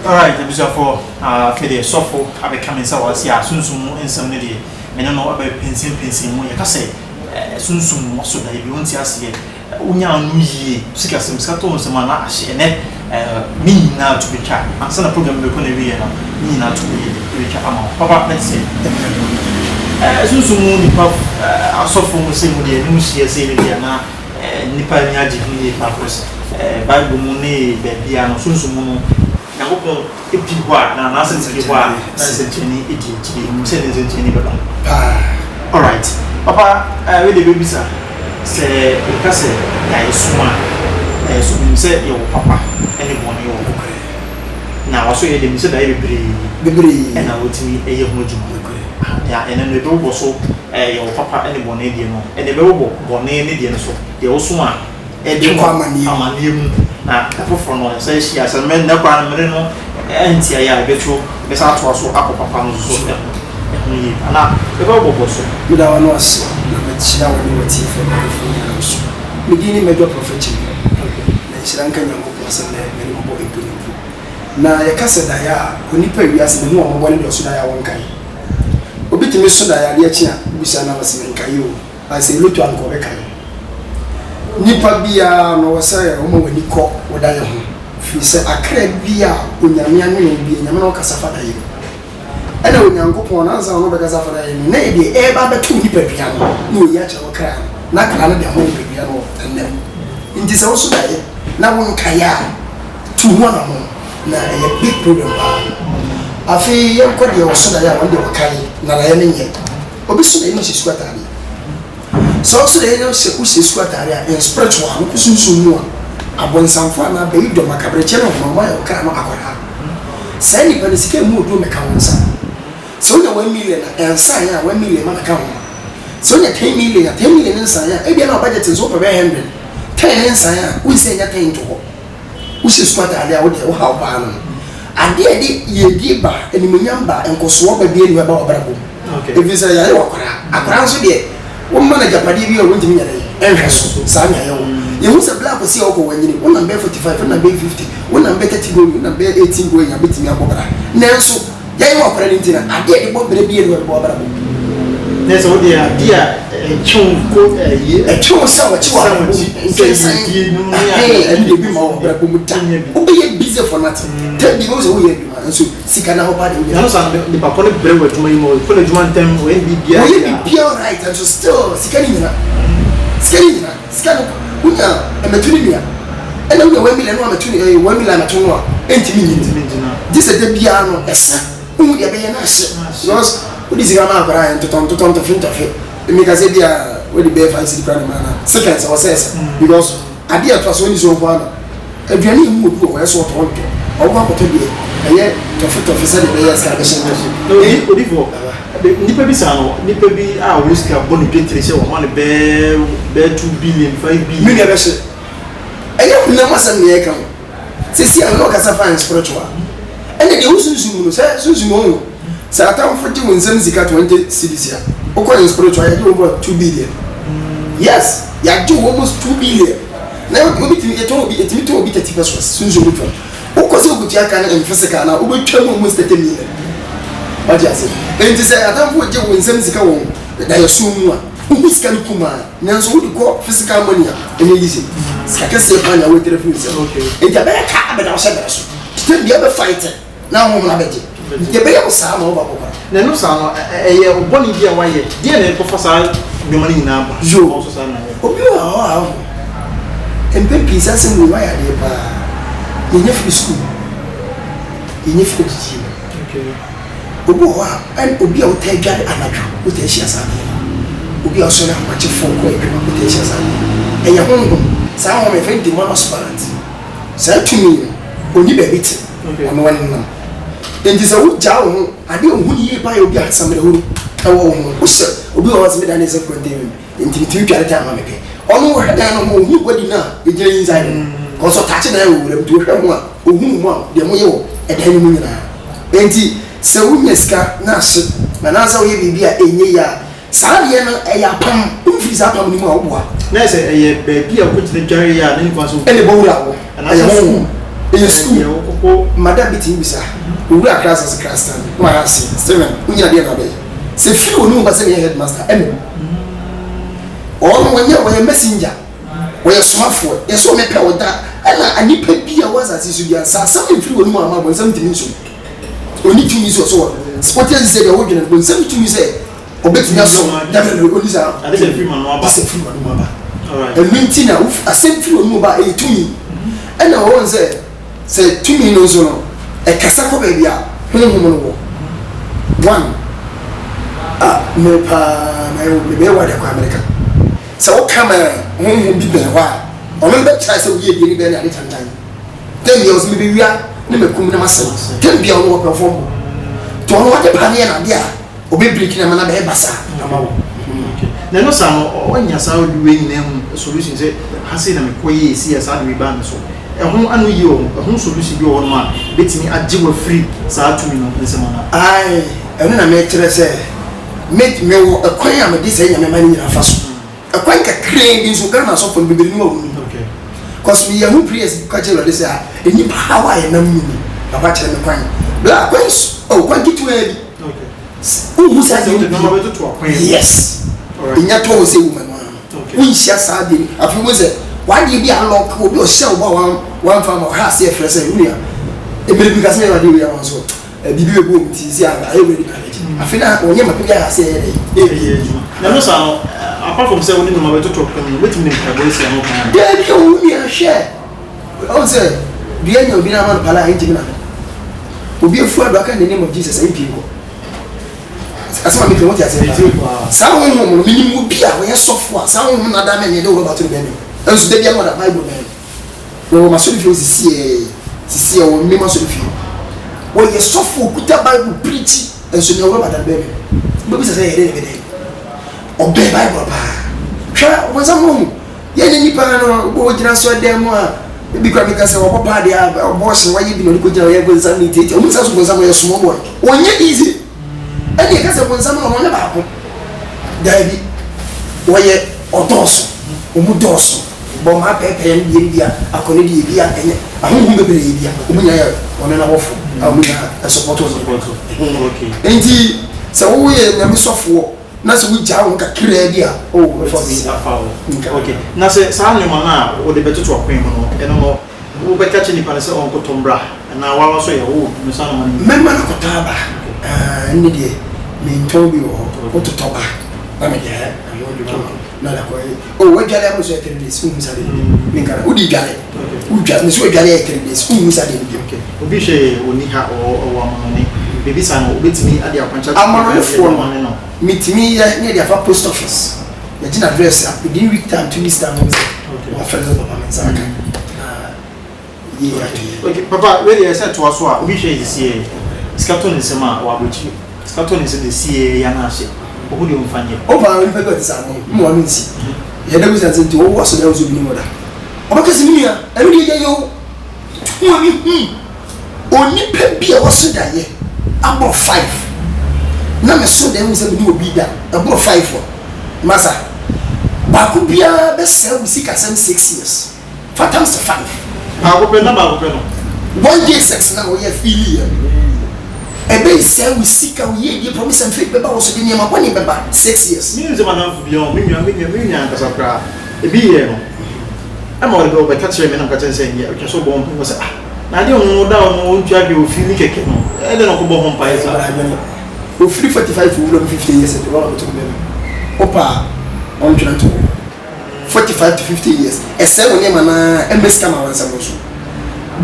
Alright, the visa for the software have become so as ya soon in some day. And I know about pencil when you can say soon so that you won't see us yet. Unya Nuyi, Sikas, Sato, Samana, and me now to be chat. And send a program we're going to be me now to be chat. Papa, let's say. Soon, our software will say with the new CSA, Nipa Yaji, Papers, Bible Money, Babiano, Sunsumo. Nagopo epihwa na nasentihwa na sentini eti musene sentini baba all right papa we dey baby sir say ka say ya isuma so mi say your papa any money yo na waso ye dem say da bebre na wotimi eye ho adwuma ya ene no be wo so your papa any money die no ene be wo bone ne die no so de wo so a e de ko amani mu na for no say she as a man na kwa mere no enti ya betro be sa to so akopapa no so ni ana e ba bobo so mi da wano aso na metia wani wati fe na fo so mi dini mejo prophet na shiranka nyango ko san na mere mo bo eto na ya kase da ya onipa wiase ne ho mo ne do so da ya wonkai obitimi so da ya de achi a bisa na wase nkai o ba se lutu an ko be kai nipa bia no wasa o mo wani ko woda ye ho fi se akra bia onyame anu ne bia nyame no kasa fada ye ana onyankopon na anza no be kasa fada ye na e de e ba betu nipa bia no ya cha wakra na kra na de ho nipa bia no tandem nti se wo so da ye na won kaya tu ho na mo na e big problem ba afi ye ko de wo so da ya won de wakai na la ye ne nye obi so da ye no se squat ali so they know se kusi squatare a spiritual kusunsun mu a abonsanfo na be do makabre che no mama ya ka no akora sai ni bani sike mu do meka wonsa so na 1 million ensa ya 1 million ma ka ho so na 10 million ensa ya e bia na budget so per 100 10 ensa ya we say ya 10 to ho kusi squatare a wo de wo ha ba no ade ade ye di ba enimonyamba enkoso ba bi eni ba obrabo okay e visa ya akora so de one manager padi bi o wonti mi nyare enhwe so sa nya ye wo ye hu se black si o ko wanyini one number 45 one number 50 one number 30 go one number 18 go nya betimi akobara nenso ye ye wakora ni ntina ade de bo bere bi e no bo obara bo nenso dia chun ko ye chun sa wa chi wa se no ya ade bi ma obara bo muta o be ye busy for nothing tell me wo so ye so sika na ho pa de no sa de papa ne bere wa tuma imo for the juman tem we bi bia right and so still sika ni na unya emetuni mia ena unya 1 million no ametuni 1 million ametuni no entimi nyini this is the bia no esa umu dia be na hye because odi sika na akara entoton to finta fe emi ka se bia we di be fancy plan na seconds or says because ade ato so ni so kwa na aduane mu obi o eso to o gba ko to bi eye to fe se de be yes ka be shen no odi fo nipa bi sa no nipa bi a wo sika boni petri se wo ma ne be 2 billion 5 billion mi ga be se eye na masam ne kan se si an no kasa fa spiritual ene de usunsun no se sunsun no se atam foti won nsam sika 20 cedis ya o ko spiritual ya do over 2 billion yes ya do almost 2 billion na obi timi e to obi etimi to obi 30 pesos sunsun no o ko se okuti aka na physical na o be twam almost 30 million what you say enti say atamfo je won nsam sika won da yesumu a who sika kuma nanso wo go physical money a ene yisi sika kese pa na wo telephone say okay enti be ka be da so be so still be fight na wo na beje enti be yo sa ma wo ba ko na no sa no eye oboni dia waye dia na ko fasa be money na ba jo so sa na obi wa empe pisa se mo waya de pa yenye free school yenye free teaching okay obo wa an obi a o ta dware anadwo o ta hia sa obi a so na mache fo ko edwuma o ta hia sa e ya honho sa ho me fe di mo transparent sa tumi oni be bit ono wan nam enti se wo ja wo ade ohu ni ba ya obi a samre ho e wo ho o se obi wa se me da ne se ko dem enti ti tware ta ma me ke ono wo hada no mo hu godi na e jira inside ko so ta che na wo wura tu hwe mo a ohu mo a de mo ye wo e da ni mu nyina enti se wunya sika na hye na na za wo ye bibia enye ya saa ye no e ya pam umfiri sa pam ni mu a wo boa na se e be bia ko tine dware ya na ni kwa so ene bo wura wo na se in school madam bitin bisa we are class as class stand no I see seven unya dey na be se fi onu ba se be headmaster or when you messenger we are smartphone yes so me pe oda ana anipa bia was asisu bia sa some fi onu ama bo some timi so oni timi so sport is say the word na bo some timi say obetimi so da be oni sa ade se fi manu aba se fi manu aba alright and minti na asem fi onu ba e tumi ana won say tumi no so no e kasa ko be bia hunu no one me pa me be wa de ko America so what come home be be wa ono be try say we dey ni be na de tantan 10 years me be wia na me kum na masem 10 bia ono perform to ono wa de pa ne na dia obi break na na be basa na ma wo na no sa no onya sa o duwe nyina hu solution say hase na me koye si ya sa de ba me so ehun anu yi o ehun solution bi o no ma betimi agye wa free sa atumi no nse mana ai enu na me kire say me wo akwan ya me di say nyame mani nyina fa so akwan ka crane bi so Ghana so for bibiri no wo okay cause me yahu prayers ka kire lo say eni power ya nam ni na ba kire me kwan bla kwan o kwan kitu e bi okay who say you no ma beto to akwan yes alright inya to say woman okay who share sa de afi wo say why dey be unlock obi o share oba one farm or house here fresh unia e be bi ka say why dey we am so bibi e go mti si ayo we dey afi na onye ma pia say e na no sa no apart from say we no ma beto to akwan wetin dem ka go say no kan dey dey unia share o say dia nya obi na ma pala hin timina obi efu ado aka in the name of Jesus ayi pinko asema mi promote ase sa wo mo minimum bia wo ye sofo sa wo na da me ne de wo ba to be me enso de bia mo da Bible me wo ma so fi sisi e wo mi ma so fi wo ye sofo kuta Bible preach enso ne wo ba da be me bi se ye de be de o be Bible ba hwa wo za mo ye ne nipa no wo jira so dem a bi kwa mi ka se wo papa de a boss wa yi bi no ko jira ye go za mi tete o mu sa so go za mo ye small boy wonye easy ani ka se bonza mo no ba ko dai wo ye odoso o mu doso bo ma pepe en bi bia akone di bia enye ahun bebe bia o mu nya ya ono na wofo a mu nya support okay enti se wo ye na mi sofo na se wo ja wo ka kire bia o for me afawo okay na se sa ne ma na o de beto to akwan mo no eno no wo be ka chini pa se on ko tombra na wa so ye wo no sa no ma memma na ko taba ni de me ntobi wo to toba ba me de na la ko o wa jale am so etere su musa de me kara udi jale u jale me so jale etere su musa de okay obi hwe oni ha o wa mo ni bebi sa no obetimi ade akwancha amano fo no mitimi ya ne dia fa post office ya jina address up within week time 2 weeks time okay wa friends papa me saka okay papa we dey say to aso a obi hwe isi skaton ni sema wa bochi skaton ni se de sie ya na hye obo de mfanye o ba we pe ko sa no mo wa nti ya da busa nti o wa so da zo bi ni moda o ba kasi mi ya e bi de yo tu mi oni pe bia wo so da ye abo 5 na me so da mu se bi obi da abo 5 masa ba ku bia be se u sika 6 years 4 times 5 ba ko pe no 1 day 6 na o ye feel ya ebe se u sika o ye dey promise and faith be ba wo so de niam akwa ni be ba 6 years mi nze manam fu bion mi nwa nkasa kra ebi ye no ama o be ka kire me na ka kire se ye o so bo mpo se na de onu da onu ntwa de o feel keke no e de no ko bo ho mpa isa o free 45 for 50 years and all to be opa on trying to 45 to 50 years e se woni ma na ms kama wansa mo so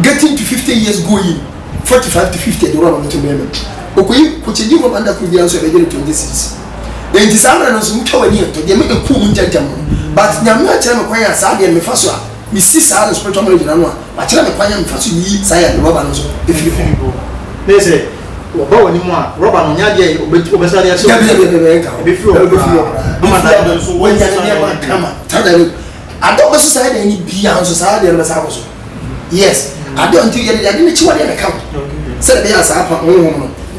getting to 50 years going 45 to 50 the one to be okoyi ko cheji ko banda ku bia so be 26 then this amra no so mutwa wani to de me ku mu njanja mo but nyame a kire me kwan ya sa de me fa so a mi si sa the spiritual knowledge na no a kire me kwan ya me fa so yi sa ya de baba no so e fi ne se oba wani mu a roba no nya de obesa de aso ya be ka be fi o ma da do so wani ya de ma kama tada ado be so sa de ni bia so sa de be sa ko so yes ado until you dey dey chiwa dey account say be asa apa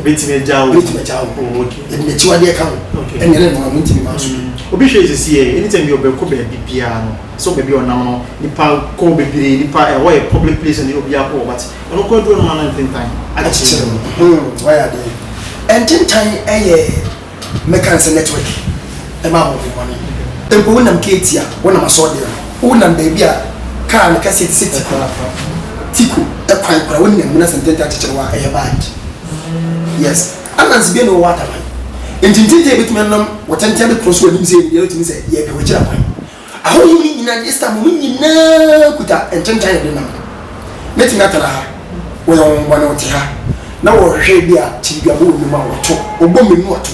betime jawo okay dey chiwa dey account and you know mo ntimi ma so obi hwe is here anytime you be ko be bibia no so be onam no nipa ko bebire nipa e why public place and obi akọ but ono ko do no man time actually why are they and time mechanics network e ma ho money tempo wonam ketia wonam asode wonam baby a car na cassette city tiku e kwan kora wonam na sententa teacherwa e bad yes anans bi no water man entintinte betuma nam watantia be cross wani mse ye otimi se ye be wajira kwan aho yimi nyina esta mo nyina kuta ententan de nam netima tara wo yon bwana otiha na wo hwe bi a tibiabo ni ma woto obo menu woto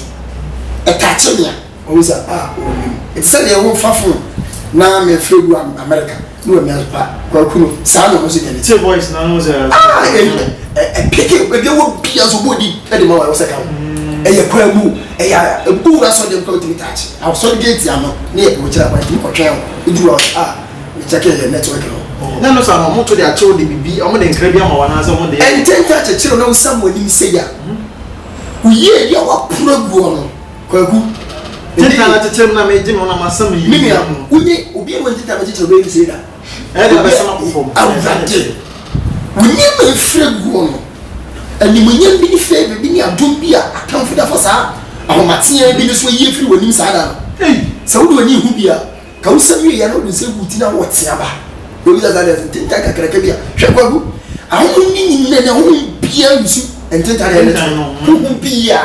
etachenia o say it's said they won't fafu na me fregu America no me aspa kwa kuno sa no so dey two boys na no say pick be wo bi aso body e de ma wo say ka e ye kwa mu e ya bu ra so dem ko timi touch I so gate ya no na e ko kira kwa timi ko twen e du we check your network no na no sa no mo to dey acho de bibi o mo de nkra bi ama wana say mo de and ten touch kira no sam woni say ya uye ya wa progu no kwa ku tenta na tete na me jim na masam yi mimi ya unye obi won tenta ba tete be say da e de besa na ko awurade unye me fregu no ani munye bi ni fe bi ni adom bi a atamfo da fosa ahomatia bi ni so yi firi woni sa da sa wo woni hu bi a ka wo sam yi ya no se buti na wo tia ba obi da da tenta kakraka bi a hwe kwagu ahom ni na ho bia yusu ententa da no bia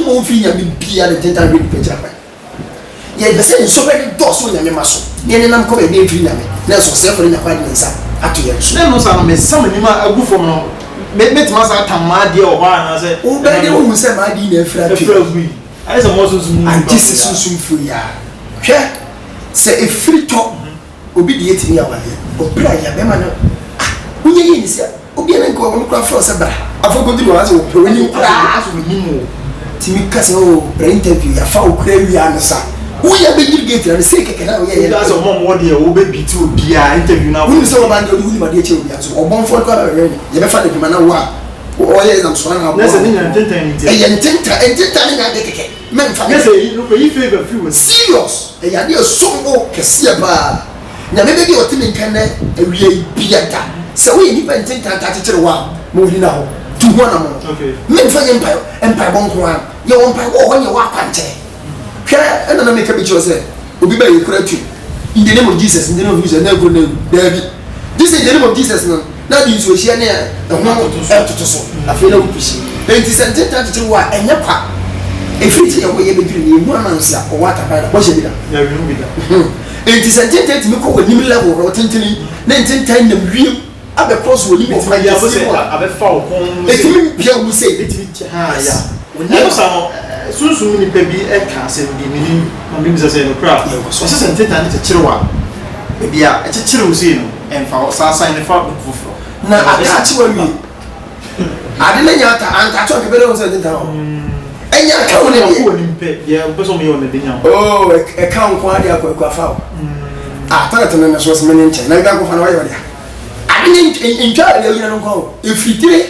mo fi nya bi bia de tenta bi pecha pa ye be say so very doors wo nya me maso ye ne nam ko be be fi nya me na so se for nya kwa ni nsa ato ye so na no sa no me sam ni ma agu fom no me ti ma sa tamma de o ba na say o be de wo se ma di na fra pi ai so mo so mu and this is so fu ya hwe se e free to obi de yeti ya wale o bra ya be ma no unye ye ni se obi na ko wo kwa fra se bra afoko di wa se o pe woni kwa aso ni mu timi kase o pre-interview ya fa okra wi ansa wo ya be gate na se keke na wo ya ya so mo mo de wo be biti obi a interview na wo so ba ndo wo ni ma de che obi aso obon fo ko ba we ye be fa de bima na wo a o ye exam so na na se ni na tenta ni e ye ntenta ni na de keke men fa na se no ko yi favor few serious e ya de sombo kese ba nya me be bi o timi nkan na awie biata se wo ye ni pa ntenta ta che wa mo ni na ho tu ho na mo okay men fa ye empire bon ko an ye won pa wo nye wa kwante hwe na make be sure say obi ba ye kura tu in the name of Jesus in the name of Jesus na go na David this in the name of Jesus no na di so hia na e ho to so afi na wupushi enti sente ta tete wa enye kwa efiti ye wo ye be diri ni mu amansia o wata ba bo she bi da ya wi bi da enti sente ta mi ko woni level ro tenteni na enti na wiem abe cross woni mi ti ya bo se abe fa o kon etimi bia wo se etimi ha ya woni sa no sunsun ni pe bi e ka se bi ni ma bi bisa se no kra so se sente ta ni techirewa e bia e techirewo se no emfa sa sign ne fa fufuro na aka chiwa wi ade na nya ta anta to ke bele won se tinta o enya ka won ne ko ni pe ye bo so me yo ne de nya oh e ka won ko ade akwa fa o tara tana na so se me nche na ga ko fa na wa yo dia ade ni ntwa le yo no ko e fitire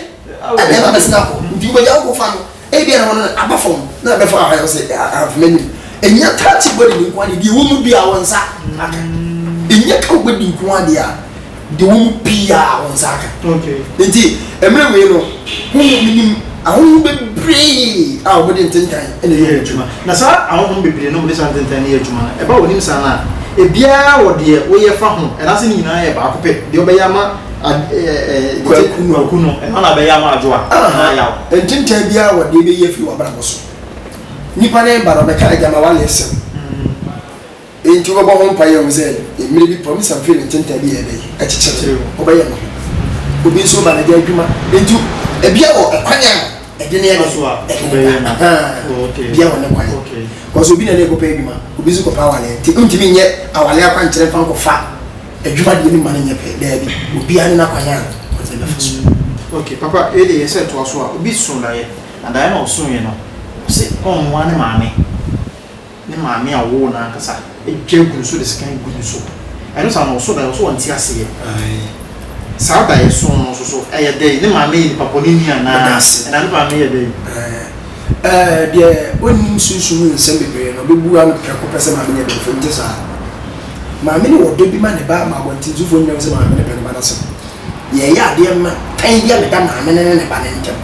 ade ba besna ko ndi ko ja ko fa no e bia na won abafom na be fa ha yo se have many enya touch body ni ko ade di wo mu bia won sa aka enya ka body ko ade a de wo mu bia won sa aka okay nti emre we no hu minim ahun be bree a wo de ntentan ene ye adwuma na sa ahun bebre no mo de sa ntentan ye adwuma e ba wonim sa na e bia wo de wo ye fa ho e na se ni nyina ye ba akopɛ de obeya ma kuno e na be ya ma adwoa na ya ntentan bia wo de be ye fi wo bra bo so nipa ne ba ro be ka jama wa lesson enti wo bo ho mpa ye wo ze emre bi promise am feel ntentan bi ye be a chichire obeya no obi so ba na de adwuma enti ebia wo ekwanya edene ya so a obeya na okay bia wo ne kwanya okay because obi na ne ko pa adwuma obi so ko pa wale ti ntimi nye awale akwa nkyere fa ko fa adwuma de ni ma ne nye pe da bi obi ani na kwanya ko ze na faso okay papa e de yese to so a obi so na ye and I know so ye no se on one maame ni maame a wo na kasa e dwegu so de skan gu so I know sa no so da so won ti ase ye sa da ye so no so e ye dey ni maame ni papa ni ni ana na ni maame ye dey deɛ onim sunsun nsɛm bebree no bebu ano prɛko pɛ sɛ maame ne bɛ fo nte saa maame ne wɔ dɔ bi ma ne ba ma abɔnten sufo nyɛ sɛ maame ne bɛ ne ba no sɛ yɛyɛ adeɛ ma tan bi a meda maame ne ne ba ne ntam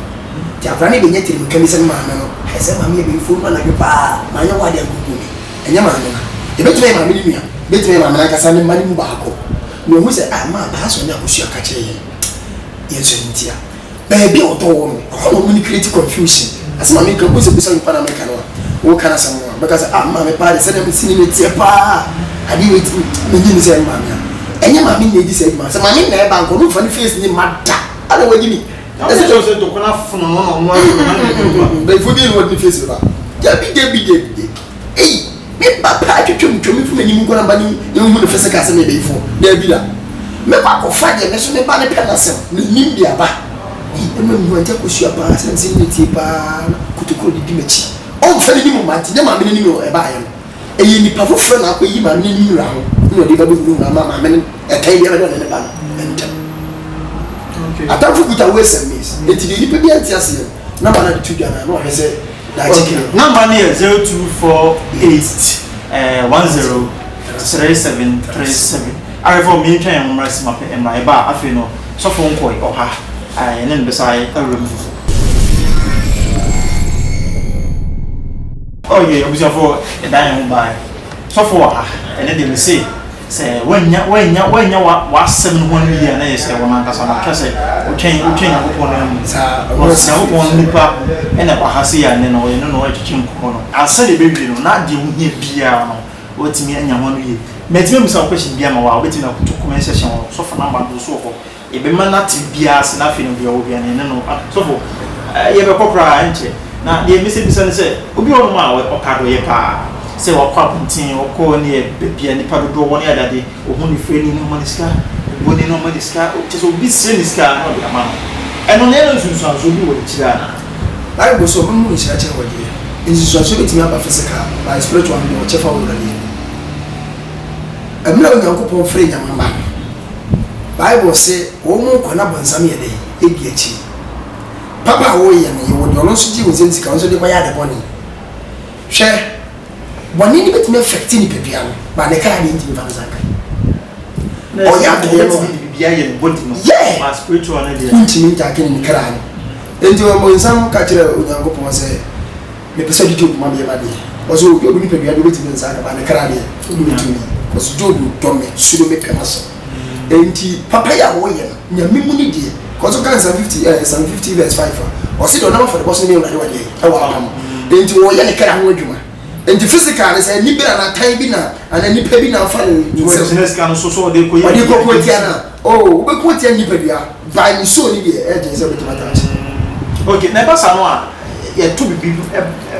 nti afra ne bɛnya tiri meka bi sɛ maame no ɛsɛ maame yɛ bɛfo no anadwo paa maanyɛ wɔ adeɛ agugu me ɛnyɛ maame no yɛbɛtumi yɛ maame ne nua bɛtumi yɛ maame no ankasa ne mma ne mu baako na ɔhu sɛ ma baa sɛ ɔne akosua ka kyerɛ yɛn sɔ ne ntia baabi a ɔtɔ wɔ no ɔhɔ na ɔmu ne create confusion asɛ maame nka bɔ sɛ bisa nipa na meka no a wɔka na sɛm no a bɛka sɛ maame paa de sɛdeɛ mesi ne metie paa adeɛ wɔti menye ne sɛ maame a ɛnyɛ maame na ɛdi sɛ adwuma sɛ maame na ɛba nkɔ no mfa ne face ne ma da ana wɔgye mi ɛsɛ kyɛw sɛ tokona fono no ɔmo bɛfo bi ne wɔde ne face ba dabi ei me papa twetwem fu m'anim nkɔ na mba ne hu ne fɛsɛ ka sɛ me bɛyifo dabi da me ba kɔfa deɛ me so me ba ne pɛ na sɛm ne nim bi aba ɛma mu ante akɔsua paa sɛ nsɛ ne tie paa kotokoro de di m'akyi ɔmfa ne nim ma nti ne maame ne nim ɛbaayɛ no ɛyɛ nipa foforɔ na akɔyi maame ne nim wura ho ne ɔde ba bɛhunu wura ma maame ne ɛkan bi ɛbɛdɛ ne ba no ɛntɛm atamfo kuta wo sɛ mes eti de nipa bi ante aseɛ na ba na de tu dwa na ɔhwɛ sɛ number near 0248 103737. I reform me try and rest my bar. I feel no so phone call or ha. And then beside a room. Oh, yeah, we for a diamond by so for and then they say. Say when you was 7 1 year and I say one man say change upon them was now one nipa and a bahasi and then no to change I said the baby not the beer what me and 1 year met me some question beer while waiting up to comment session so for number so for a be man not beers nothing of your and no so for you have a copra now the missing say obi on ma or card ye pa say wa kwa puntin o ko ne bebia nipa dodo woni adade o hu ni freni no maniska woni no maniska o te so bi se niska no de ama no eno ne no sunsun so bi wo kira na ai go so mun ni sha che wodi nsusu so betimi aba physical by spiritual no chefa wo rani amna wo yankopon freni amamba bible say wo mu kona bonsam ye de edi achi papa wo ye ne wo de ono so ji wo zentika wo so de baya de boni hwe bɔnni ni bɛtumi affecti ni pepia no ba ne kara ni ntimi fa nzanka o ya de no bibia ye body no ma spiritual na de ntimi ntake ni kara no enti wo mo nsam ka kyerɛ onyankopɔn sɛ me pesa di job ma be ba de o so obi ni pepia do bɛtumi nzanka ba ne kara de o bi ntimi ko so job do me suro me pema so enti papa ya wo ye no nya mimu ni de ko so kan 50 verse 5 o si do na for the boss ni na de wa de e wa am enti wo ye ne kara ho adwuma enti physical is ni bira na time bi na ana nipa bi na fa no business kan so de ko ye ko tia na oh we ko tia nipa bia by ni so ni de e de se betima touch okay na ba sa no a ye to bibi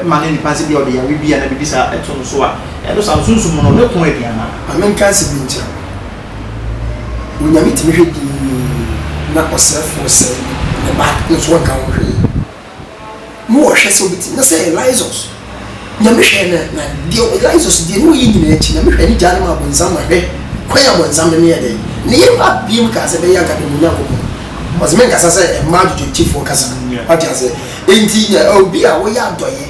mane ni panse bia o de ya bibia na bibi sa eto no so a e do sa sunsun mo no le ko e bia na amen kan se bi ntia unyami timi hwedi na osefo se ne ba no so kan wo hwe mo hwe se obiti na say Elizos nyame hwe na de Elizos de no yi nyina echi nyame hwe ni jare ma bonzam ma hwe kwaya bonzam de ne ye de ne ye ba biem ka se be ya ka de munya ko was men ka se e ma juju chief for kasa what you say enti ya obi a wo ya doye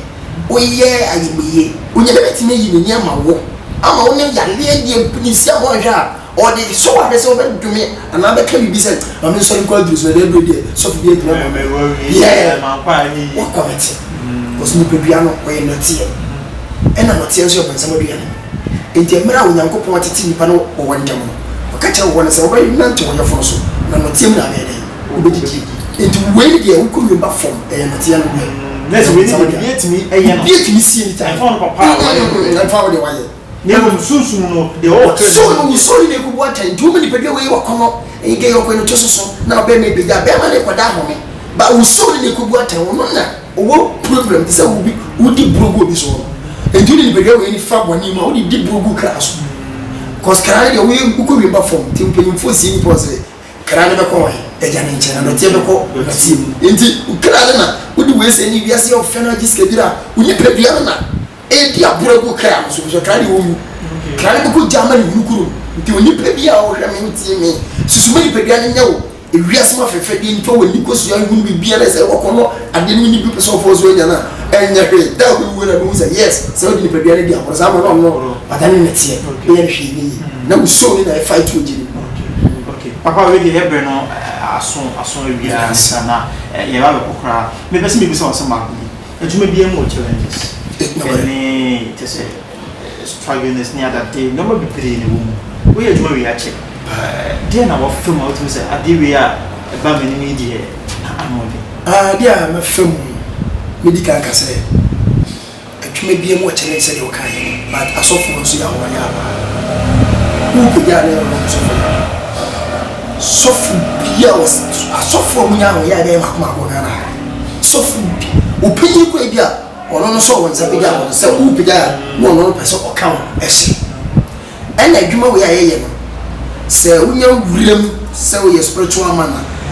wo ye ayimiye unya be betime yi ni ama wo ama wo ne ya le de pinisi a wo hwa o de so wa be se wo be dumi ana be ka bibi se ma me so ko adru so de do de so fi de ma yeah ma kwa ni wo komati kosi ni pebia no wo ye notie ena notie so ben sama bia no enti emra onyankopon atete nipa no wo wandam no o ka kire wo na se wo be nante wo yefo so na notie na be de wo be didi enti we ni de wo ko ba fom e notie no be let's we ni de etimi eye no bi etimi sie ni time fa no papa na fa wo de waye ne mo sunsun no de o so ni ko bo atan tu me ni pebia we wo kono e ge yo ko no tososo na be me bega be ma ne kwada ho me ba wo so ni ko bo atan wo na owo problem ti se wo bi wo di brogo bi so enti ni pebia we ni fa boni ma wo di brogo kraso cause kra de we ko wi ba fom ti mpanyim fo si ni pose kra ne be ko e ja ne nche na tie be ko ti enti kra na wo di we se ni wiase o fe na jiska bira wo ni pebia na e di abrogo kra so so kra de wo mu kra ne ko jama ni nukuru nti oni pebia o hwe me ntie me susu me pebia ne nyawo ewiase ma fefe di nto wani kosu ya hu bibia na say okono ade no ni bi person for so nya na enya hwe da we na no say yes say odi ni pe bia na di akoro sa ma no patani netie be ya hwe ni na we so ni na fight to jini okay papa we di hebe no aso ewia sana ye ba be kokra me pese me bi so ma ejuma bi em challenges any to say struggling is near that day no more be pray ni wo we ejuma we a check dia na wo film out me say ade we a ba me ni die anode dia ma film medical ka say atwuma bi em challenge say o kan but asofo so ya ho ya ba wo ko ya le sofu bia was asofo mu ya ho ya ga ma ko na sofu opinyi ko bia ono no so won sa bia won sa wo bia no no person o kan ehye ena adwuma we ayeye no se unya wurem se we spiritual man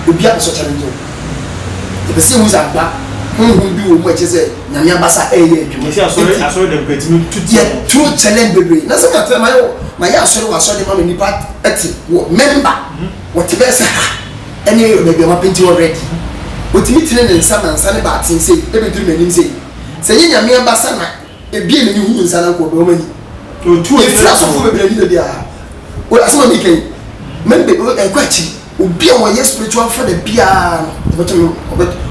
obi a so challenge o be se hu za gba bi wo mu eche se nyame abasa eye adwuma si asori dem kwetimi tuti true challenge bebe na se ka tell my ya asori wa asori ma nipa eti wo member what be se ha ene yo be ma penti already otimi tine ne nsa na nsa ne ba tin sei e be duru manim sei se ye nyame abasa na e bie ne hu nsa na ko do mani o tu e fra so fo be bi dia o asema mi kan men be e kwachi obi a wo yes spiritual for the bia no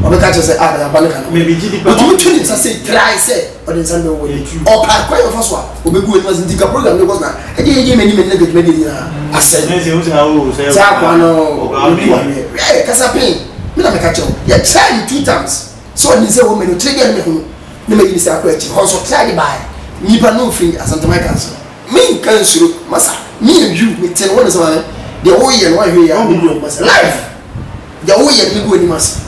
obe ka say ah ya bale kan me bi gidi pa o tu nsa say try say o den san no wo o pa kwa yo faso a obegu eni mazin dika program no na e je meni na get meni na asem ne se o sa o say za kwa no obi wa eh kasa pin me na me ka cho ya try 2 times so ni say wo meni trigger me hu ne me yi say akwa echi ho so try by ni pa no free asante my cancer me kan suru masa me and you me ten one is one the whole year one here I will masa life the whole year me go ni masa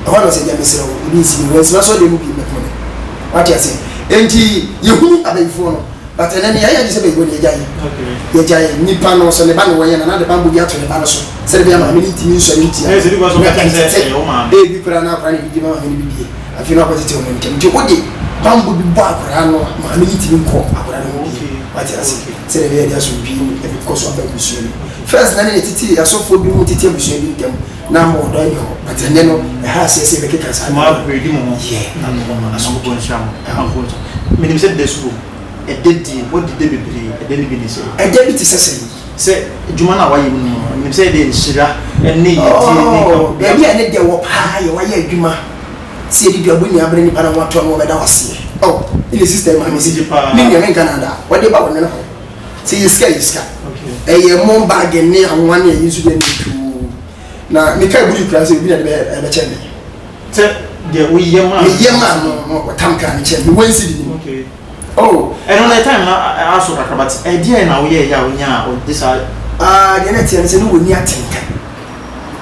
I want to say me say we see we so dey move me come what you say enti ye hu abefo no but then ya just say be go ni ejaye okay ejaye ni pa no so ne ba no wo ye na de bambo bi ato ne ba no so se be ma me ni timi so ni ti e se di go so ka say o ma e bi kura na kwa ni bi ma me ni bi afi no akoti te o mo nti o de bambo bi bo akura no ma me ni timi ko akura no what you say se be ya so bi e bi ko so ababusu ni first na ne titi asofo bi mu titi abusu bi ntam na mo do yo but then no e ha se be keka sa ma be di mo na no na so ko nsham anko minim se de so e dedi what did they be e de bi ni se e de bi ti se juma na waye mu minim se de nshira e ne ye ti e bi ene de wo pa ye waye adwuma se e di abuni abre ni para wato no be da wase oh ile system ma mi si ni ni men Canada what dey ba won na ho se yiska eye mo bag ni anwan ya yisu de nitu na me kai buri class bi na de be chene te de we yema no tamka ni chene we nsi di okay oh and on that time na aso kakra but e dia na we ya onya o this de na tie se no woni atenka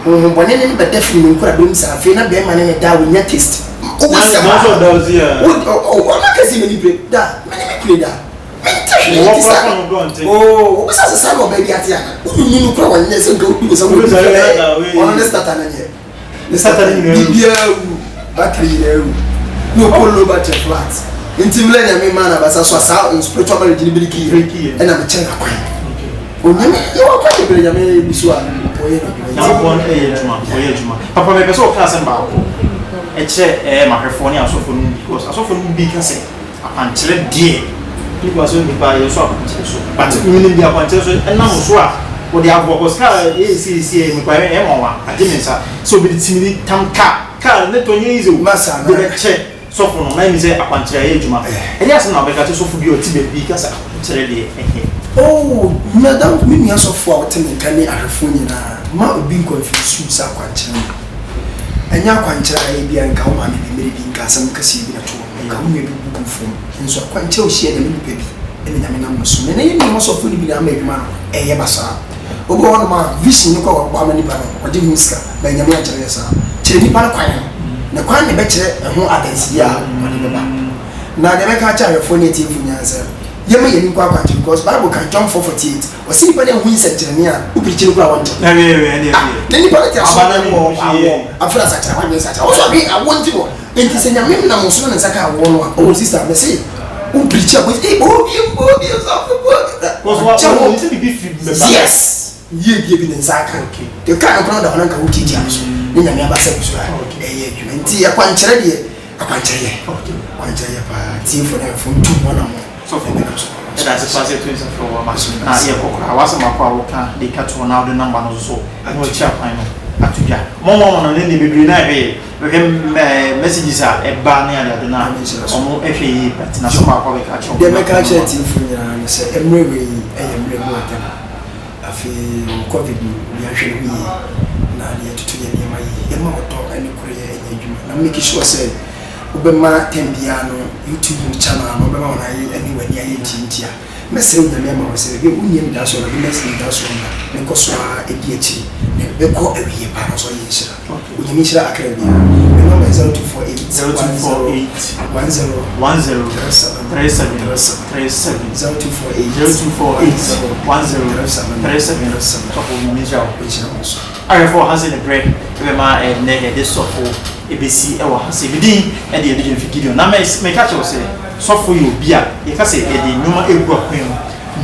bone ne be defi ni nkura be msa afi na be ma ne da wonya taste o na so da ozia o na kasi me ni pre da me ni pre da oh o sa sa no baby atia unu nu kwa wanye se ngo du so ngo ona ne starter na ye ne starter ni bibia battery na no polo battery flat intimle na me man abasa so sa spiritual marriage ni biliki e na me chenga kwa okay onyame ye wa kwa bele nyame bisu a oye na bon oye juma papa me peso class en ba ko e che microphone asofo nu because asofo nu bi ka se apanchele die people are so by your shop but meaning the appointed so and now so what they have was car ACC me kwa e mo wa ajimensa so be the timini tam car net onye easy masa na check so for no me say appointed e juma e dey ask na be ka so for bi o ti be bi ka sa chere dey oh madam me mi aso for what me kan ni arefo nyina ma obi confuse sa kwankyere anya kwankyere e bia nka o ma me bi mere bi nka asam kasi bi na to ka wo me bi bu fom nso kwankyere o hie na me bi ene nyame na muso ne ne ni mo so fo ni bi na ma adwuma no e ye basa obo wono ma vision ni ko wa ma ni ba no o de muska ba nyame a kyere sa kyere ni pa kwan na kwan ne be kyere ho adansi a o de ba na de me ka cha arefo ni ti fu nyansa yema yeni kwa kwankyere because bible can John 4:48 o si pa ne hu nsɛnkyerɛne a o bi kyere kwa wonto na we ne ni pa te aso na mo awo afra sa kyere wa nsa kyere o so bi awonti bo enti sɛ nyame na mo so na nsa ka awo no a o sister me say o preacher but e o bi so because what you need to be yes ye bi ne nzaka de ka no da honan ka wuti ti aso ne nyame abasa bi so ye adwuma nti ya kwankyere de akwankyere pa ti fo na fo ntu mo na mo so for me that's the first twins for maso na ye kokra wasa makwa woka de ka to na the number no so no chia kwan no atuja mo no ne bebre na be messages a eba na ya de na omo ehwe yi but na so makwa be ka cho de me ka che ti fo nya ne se emre we emre mo ta afi covid bi ahwe wi na ne tutu ye ne ma yi e ma to ani kure ye adwuma na make sure say ubema tembiano YouTube channel no bema wana yi ani wani ayi tintia mesere nyame ma wose be unyem da so na be mesere da so na ne ko so a edi echi ne be ko awiye pa no so yi shira unyem shira akra bia me no 0248 Arefo has in the break bema ne de so for ebesi e wa hase bidin e de education video na me catch you say so for you bia e ka say e de nyoma egu akwan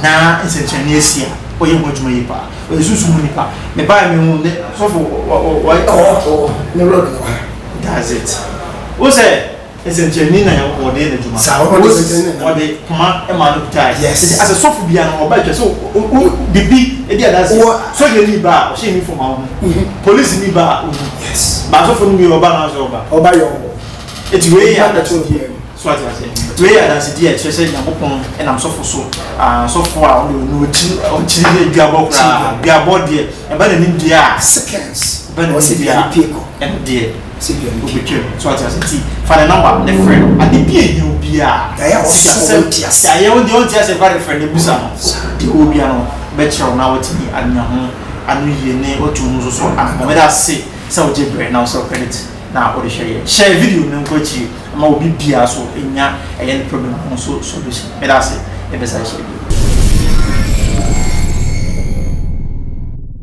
na nsenchane asia o ye modwuma yi pa o yesusu mu ni pa me ba me hu ne so for ne road no that's it o say nsenchane na ya o de na dwuma sa o de kuma e ma no tai yes as a so for bia no o ba twa so bibi e dia that's so je ni ba o she ni for ma police ni ba yes ba so for mi oba na so oba yo eti we ya that so ati ati we ya that dia chese nyakopon e nam so for so so for a no chi ni duabo kra duabo de e ba na ni dia seconds ba na ni dia pico and dia sibia ni pico so ati ati for the number the friend ade bia you bia ya so tias ya you dey on tias e very friend e busa no di obia no be chero na watini anya ho anu ye ne otu nzo so mo me da say so je bre now so credit na o de share video no ko chi ma obi bia so enya eye problem so solution me da say e be sa share